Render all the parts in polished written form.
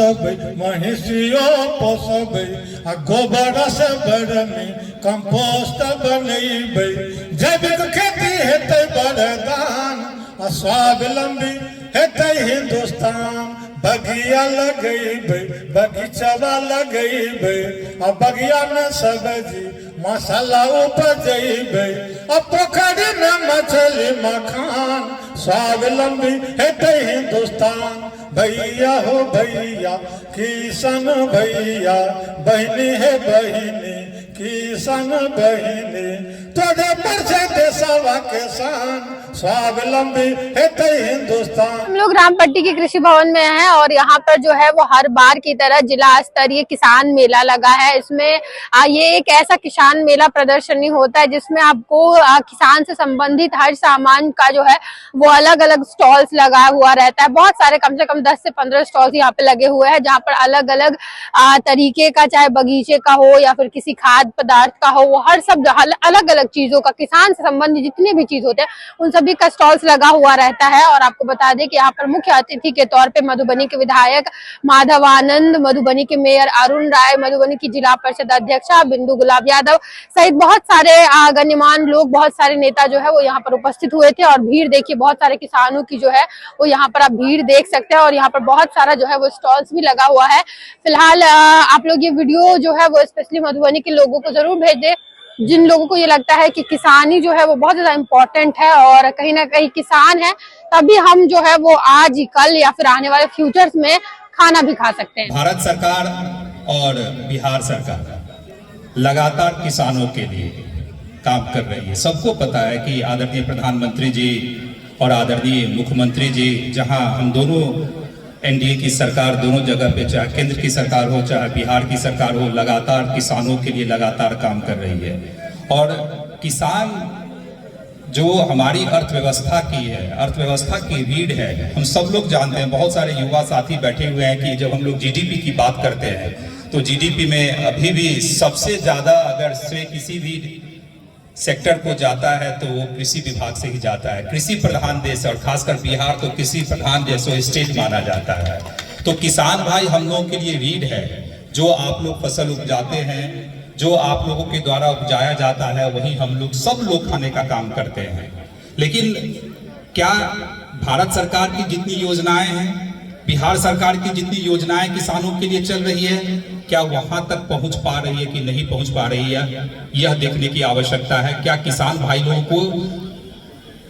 पोसबै महिषियो पोसबै आ गोबर से बरमी कंपोस्ट बनैबै जैविक खेती हेतै वरदान आ स्वावलंबी हेतै हिंदुस्तान बगिया लगैबै बगीचवा लगैबै आ बगिया में सब्जी मसाला उपजैबै आ पोखरी में मछली मखान स्वावलंबी हेतै हिंदुस्तान भैया हो भैया किसान भैया बहनी है बहनी किसान बहनी तोरे पर से देशवा किसान स्वावलंबी हेतै हिंदुस्तान। हम लोग रामपट्टी के कृषि भवन में हैं और यहाँ पर जो है वो हर बार की तरह जिला स्तरीय किसान मेला लगा है। इसमें ये एक ऐसा किसान मेला प्रदर्शनी होता है जिसमें आपको किसान से संबंधित हर सामान का जो है वो अलग अलग स्टॉल्स लगा हुआ रहता है। बहुत सारे कम से कम 10 से 15 स्टॉल्स यहाँ पे लगे हुए हैं जहाँ पर अलग अलग तरीके का, चाहे बगीचे का हो या फिर किसी खाद्य पदार्थ का हो, वो हर सब अलग अलग चीजों का, किसान से संबंधित जितने भी चीज होते हैं उन सभी का स्टॉल्स लगा हुआ रहता है। और आपको बता दें कि यहाँ पर मुख्य अतिथि के तौर पे मधुबनी के विधायक माधव आनंद, मधुबनी के मेयर अरुण राय, मधुबनी की जिला परिषद अध्यक्षा बिंदु गुलाब यादव सहित बहुत सारे गण्यमान्य लोग, बहुत सारे नेता जो है वो यहाँ पर उपस्थित हुए थे। और भीड़ देखिए, बहुत सारे किसानों की जो है वो यहाँ पर आप भीड़ देख सकते हैं और यहाँ पर बहुत सारा जो है वो स्टॉल्स भी लगा हुआ है। फिलहाल आप लोग ये वीडियो जो है वो स्पेशली मधुबनी के लोगों को जरूर भेज दें जिन लोगों को ये लगता है कि किसानी जो है वो बहुत ज्यादा इम्पोर्टेंट है और कहीं ना कहीं किसान है तभी हम जो है वो आज कल या फिर आने वाले फ्यूचर्स में खाना भी खा सकते हैं। भारत सरकार और बिहार सरकार लगातार किसानों के लिए काम कर रही है। सबको पता है कि आदरणीय प्रधानमंत्री जी और आदरणीय मुख्यमंत्री जी, जहां हम दोनों एनडीए की सरकार दोनों जगह पे, चाहे केंद्र की सरकार हो चाहे बिहार की सरकार हो, लगातार किसानों के लिए लगातार काम कर रही है। और किसान जो हमारी अर्थव्यवस्था की है, अर्थव्यवस्था की रीढ़ है, हम सब लोग जानते हैं। बहुत सारे युवा साथी बैठे हुए हैं कि जब हम लोग जीडीपी की बात करते हैं तो जीडीपी में अभी भी सबसे ज्यादा अगर श्रेय किसी भी सेक्टर को जाता है तो वो कृषि विभाग से ही जाता है। कृषि प्रधान देश और खासकर बिहार तो कृषि प्रधान देशों स्टेट माना जाता है। तो किसान भाई हम लोगों के लिए रीढ़ है। जो आप लोग फसल उपजाते हैं, जो आप लोगों के द्वारा उपजाया जाता है, वही हम लोग सब लोग खाने का काम करते हैं। लेकिन क्या भारत सरकार की जितनी योजनाएं हैं, बिहार सरकार की जितनी योजनाएं किसानों के लिए चल रही है, क्या वहां तक पहुंच पा रही है कि नहीं पहुंच पा रही है, यह देखने की आवश्यकता है। क्या किसान भाई लोगों को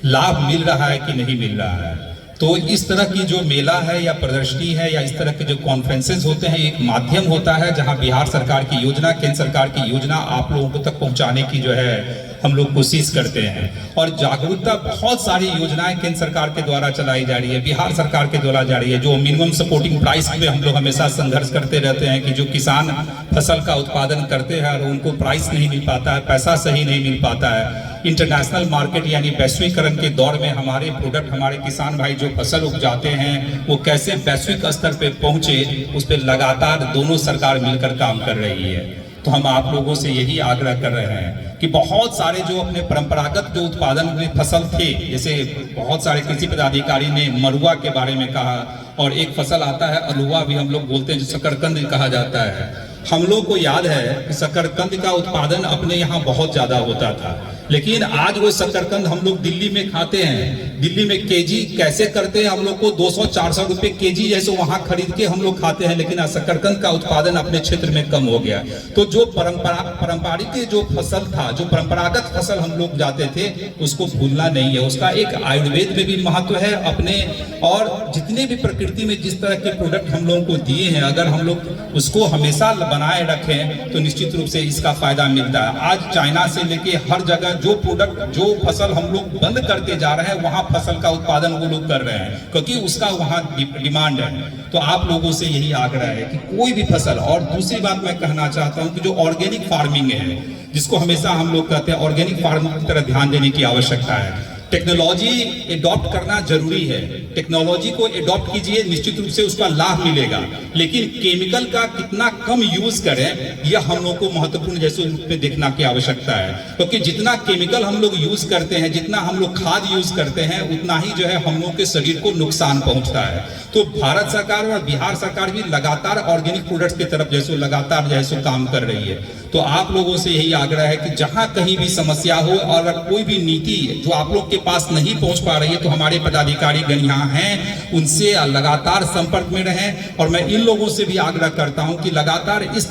लाभ मिल रहा है कि नहीं मिल रहा है। तो इस तरह की जो मेला है या प्रदर्शनी है या इस तरह के जो कॉन्फ्रेंसेस होते हैं, एक माध्यम होता है जहां बिहार सरकार की योजना, केंद्र सरकार की योजना आप लोगों को तक पहुंचाने की जो है हम लोग कोशिश करते हैं। और जागरूकता, बहुत सारी योजनाएं केंद्र सरकार के द्वारा चलाई जा रही है, बिहार सरकार के द्वारा जा रही है। जो मिनिमम सपोर्टिंग प्राइस में हम लोग हमेशा संघर्ष करते रहते हैं कि जो किसान फसल का उत्पादन करते हैं और उनको प्राइस नहीं मिल पाता है, पैसा सही नहीं मिल पाता है। इंटरनेशनल मार्केट यानी वैश्वीकरण के दौर में हमारे प्रोडक्ट, हमारे किसान भाई जो फसल उपजाते हैं वो कैसे वैश्विक स्तर पे पहुंचे, उस पर लगातार दोनों सरकार मिलकर काम कर रही है। तो हम आप लोगों से यही आग्रह कर रहे हैं कि बहुत सारे जो अपने परंपरागत जो उत्पादन में फसल थे, जैसे बहुत सारे कृषि पदाधिकारी ने मरुआ के बारे में कहा, और एक फसल आता है अलुआ भी हम लोग बोलते हैं जो शकरकंद कहा जाता है। हम लोग को याद है कि शकरकंद का उत्पादन अपने यहाँ बहुत ज्यादा होता था, लेकिन आज वो शकरकंद हम लोग दिल्ली में खाते हैं। दिल्ली में केजी कैसे करते हैं, हम लोग को 200-400 रुपए केजी जैसे वहां खरीद के हम लोग खाते हैं, लेकिन शकरकंद का उत्पादन अपने क्षेत्र में कम हो गया। तो जो पारंपरिक जो फसल था, जो परंपरागत फसल हम लोग जाते थे, उसको भूलना नहीं है। उसका एक आयुर्वेद में भी महत्व है अपने, और जितने भी प्रकृति में जिस तरह के प्रोडक्ट हम लोगों को दिए हैं, अगर हम लोग उसको हमेशा बनाए रखें तो निश्चित रूप से इसका फायदा मिलता है। आज चाइना से लेके हर जगह जो प्रोडक्ट, जो फसल हम लोग बंद करते जा रहे हैं, वहां फसल का उत्पादन वो लोग कर रहे हैं क्योंकि उसका वहां डिमांड है। तो आप लोगों से यही आग्रह है कि कोई भी फसल, और दूसरी बात मैं कहना चाहता हूं कि जो ऑर्गेनिक फार्मिंग है, जिसको हमेशा हम लोग कहते हैं ऑर्गेनिक फार्मिंग की तरफ ध्यान देने की आवश्यकता है। टेक्नोलॉजी एडॉप्ट करना जरूरी है, टेक्नोलॉजी को एडॉप्ट कीजिए, निश्चित रूप से उसका लाभ मिलेगा, लेकिन केमिकल का कितना कम यूज करें यह हम लोग को महत्वपूर्ण जैसे रूप में देखना की आवश्यकता है, क्योंकि जितना केमिकल हम लोग यूज करते हैं, जितना हम लोग खाद यूज करते हैं, उतना ही जो है हम लोग के शरीर को नुकसान पहुंचता है। तो भारत सरकार और बिहार सरकार भी लगातार ऑर्गेनिक प्रोडक्ट्स की तरफ जैसे लगातार जैसे काम कर रही है। तो आप लोगों से यही आग्रह है कि जहां कहीं भी समस्या हो और अगर कोई भी नीति जो आप लोग के पास नहीं पहुंच पा रही है, तो हमारे पदाधिकारी गण यहाँ हैं, उनसे लगातार संपर्क में रहें। और मैं इन लोगों से भी आग्रह करता हूं कि लगातार इस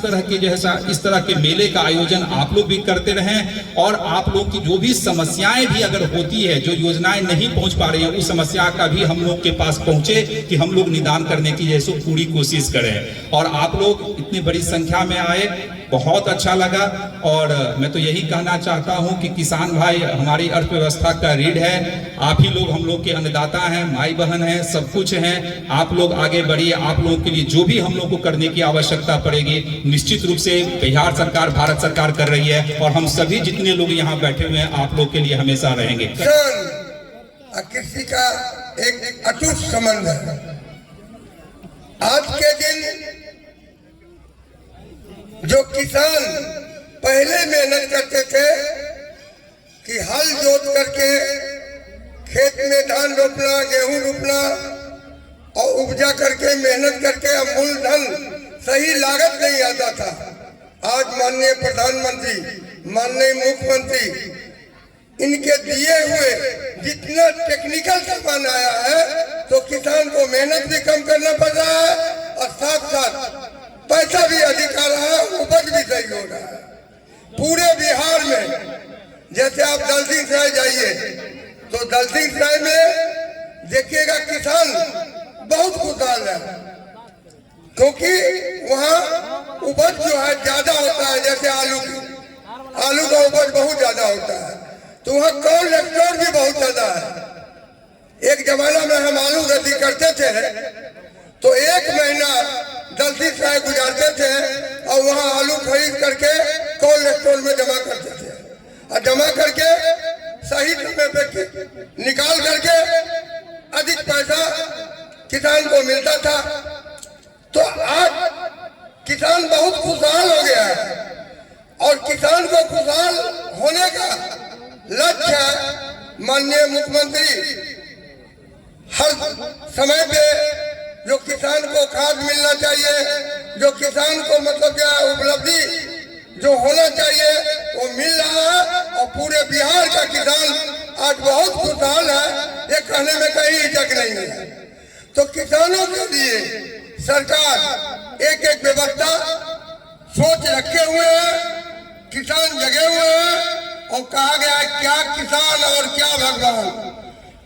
तरह के मेले का आयोजन आप लोग भी करते रहें, और आप लोग की जो भी समस्याएं भी अगर होती है, जो योजनाएं नहीं पहुंच पा रही है, उस समस्या का भी हम लोग के पास पहुंचे कि हम लोग निदान करने की जैसे पूरी कोशिश करें। और आप लोग इतनी बड़ी संख्या में आए, बहुत अच्छा लगा। और मैं तो यही कहना चाहता हूं कि किसान भाई हमारी अर्थव्यवस्था का रीढ़ है, आप ही लोग हम लोग के अन्नदाता हैं, माई बहन हैं, सब कुछ हैं। आप लोग आगे बढ़िए, आप लोगों के लिए जो भी हम लोग को करने की आवश्यकता पड़ेगी, निश्चित रूप से बिहार सरकार, भारत सरकार कर रही है, और हम सभी जितने लोग यहाँ बैठे हुए हैं आप लोग के लिए हमेशा रहेंगे। कृषि का एक अटूट संबंध है। आज के दिन जो किसान पहले मेहनत करते थे कि हल जोत करके खेत में धान रोपना, गेहूं रोपना और उपजा करके मेहनत करके मूलधन सही लागत नहीं आता था। आज माननीय प्रधानमंत्री, माननीय मुख्यमंत्री, इनके दिए हुए जितना टेक्निकल सामान आया है, तो किसान को मेहनत भी कम करना पड़ रहा है और साथ साथ पैसा भी अधिक आ रहा है, उपज भी सही हो रहा है। पूरे बिहार में जैसे आप दलसिंहसराय जाइए तो दलसिंहसराय में देखिएगा किसान बहुत खुशहाल है, क्योंकि वहाँ उपज जो है ज्यादा होता है। जैसे आलू का उपज बहुत ज्यादा होता है, तो वहाँ कोल्ड स्टोर भी बहुत ज्यादा है। एक जमाना में हम आलू गद्दी करते थे तो एक महीना दलसिंहसराय गुजारते थे और वहाँ आलू खरीद करके कोल्ड स्टोर में जमा करते थे, और जमा करके सही समय पे निकाल करके अधिक पैसा किसान को मिलता था। तो आज किसान बहुत खुशहाल हो गया है, और किसान को खुशहाल होने का लक्ष्य माननीय मुख्यमंत्री हर समय पे जो किसान को खाद मिलना चाहिए, जो किसान को मतलब क्या उपलब्धि जो होना चाहिए वो मिल रहा है, और पूरे बिहार का किसान आज बहुत खुशहाल है, ये कहने में कहीं हिचक नहीं है। तो किसानों के लिए सरकार एक एक व्यवस्था सोच रखे हुए है, किसान जगे हुए हैं, और कहा गया है क्या किसान और क्या भगवान।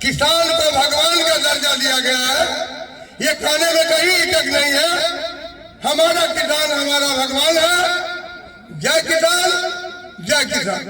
किसान को भगवान का दर्जा दिया गया है, ये कहने में कहीं हिचक नहीं है। हमारा किसान हमारा भगवान है। जय किसान, जय किसान।